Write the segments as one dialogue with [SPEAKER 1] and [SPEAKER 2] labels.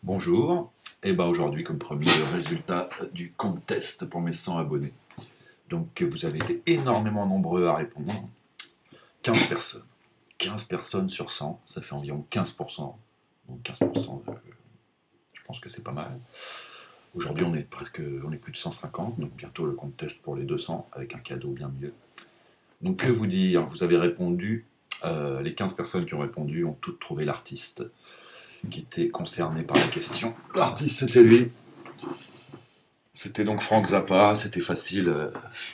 [SPEAKER 1] Bonjour, et ben aujourd'hui comme promis le résultat du contest pour mes 100 abonnés. Donc vous avez été énormément nombreux à répondre, 15 personnes. 15 personnes sur 100, ça fait environ 15%. Donc 15%, je pense que c'est pas mal. Aujourd'hui on est plus de 150, donc bientôt le contest pour les 200 avec un cadeau bien mieux. Donc que vous dire, vous avez répondu, les 15 personnes qui ont répondu ont toutes trouvé l'artiste qui était concerné par la question. L'artiste, c'était lui. C'était donc Frank Zappa, c'était facile,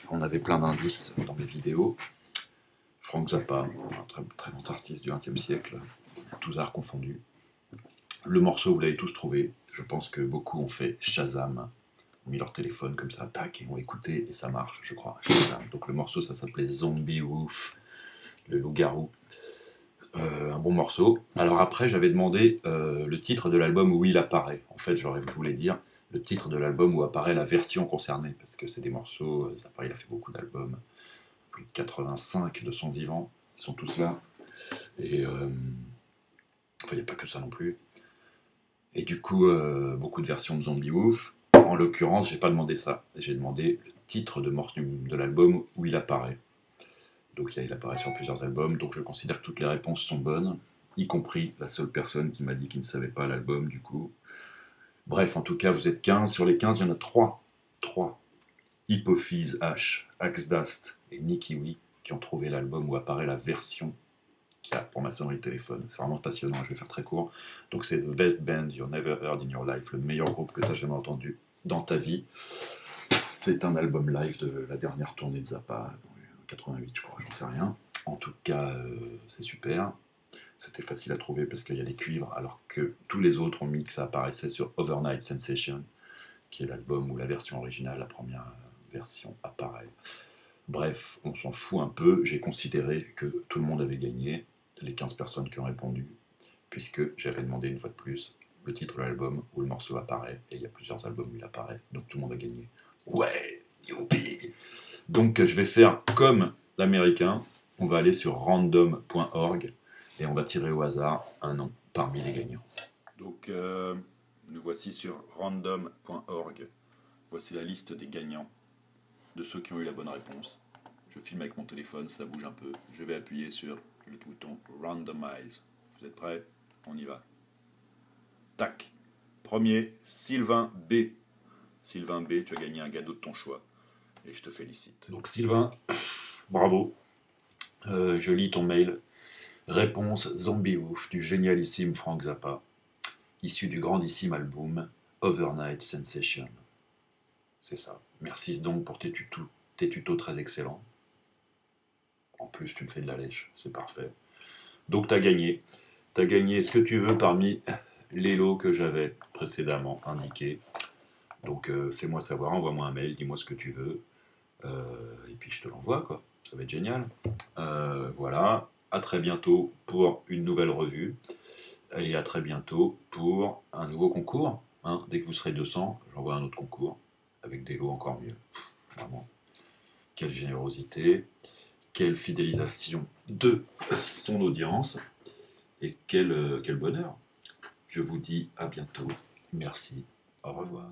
[SPEAKER 1] on avait plein d'indices dans mes vidéos. Frank Zappa, un très, très grand artiste du XXe siècle, tous arts confondus. Le morceau, vous l'avez tous trouvé. Je pense que beaucoup ont fait Shazam, ont mis leur téléphone comme ça, tac, et ont écouté, et ça marche, je crois. Shazam. Donc le morceau, ça s'appelait Zombie Wolf, le loup-garou. Un bon morceau. Alors après, j'avais demandé le titre de l'album où il apparaît. En fait, je voulais dire le titre de l'album où apparaît la version concernée, parce que c'est des morceaux, il a fait beaucoup d'albums, plus de 85 de son vivant, ils sont tous là. Et enfin, il n'y a pas que ça non plus. Et du coup, beaucoup de versions de Zombie Wolf. En l'occurrence, j'ai pas demandé ça. J'ai demandé le titre de l'album où il apparaît. Donc il apparaît sur plusieurs albums, donc je considère que toutes les réponses sont bonnes, y compris la seule personne qui m'a dit qu'il ne savait pas l'album du coup. Bref, en tout cas, vous êtes 15. Sur les 15, il y en a 3. 3. Hypophyse H, Axdast et Nicky Wee qui ont trouvé l'album où apparaît la version qu'il y a pour ma sonnerie de téléphone. C'est vraiment passionnant, je vais faire très court. Donc c'est The Best Band You Never Heard in Your Life, le meilleur groupe que tu as jamais entendu dans ta vie. C'est un album live de la dernière tournée de Zappa, 88 je crois, j'en sais rien. En tout cas, c'est super. C'était facile à trouver parce qu'il y a des cuivres, alors que tous les autres ont mis que ça apparaissait sur Overnight Sensation, qui est l'album où la version originale, la première version, apparaît. Bref, on s'en fout un peu. J'ai considéré que tout le monde avait gagné, les 15 personnes qui ont répondu, puisque j'avais demandé une fois de plus le titre de l'album où le morceau apparaît, et il y a plusieurs albums où il apparaît, donc tout le monde a gagné. Ouais, youpi! Donc je vais faire comme l'américain, on va aller sur random.org et on va tirer au hasard un nom parmi les gagnants. Donc nous voici sur random.org. Voici la liste des gagnants, de ceux qui ont eu la bonne réponse. Je filme avec mon téléphone, ça bouge un peu. Je vais appuyer sur le bouton Randomize. Vous êtes prêts? On y va. Tac. Premier, Sylvain B. Sylvain B, tu as gagné un cadeau de ton choix. Et je te félicite. Donc Sylvain, bravo. Je lis ton mail. Réponse Zombie Wolf du génialissime Frank Zappa, issu du grandissime album Overnight Sensation. C'est ça. Merci donc pour tes tutos très excellents. En plus, tu me fais de la lèche, c'est parfait. Donc t'as gagné. T'as gagné ce que tu veux parmi les lots que j'avais précédemment indiqués. Donc fais-moi savoir, envoie-moi un mail, dis-moi ce que tu veux. Et puis je te l'envoie, quoi. Ça va être génial. Voilà. À très bientôt pour une nouvelle revue. Et à très bientôt pour un nouveau concours. Hein. Dès que vous serez 200, j'envoie un autre concours avec des lots encore mieux. Vraiment. Quelle générosité, quelle fidélisation de son audience et quel bonheur. Je vous dis à bientôt. Merci. Au revoir.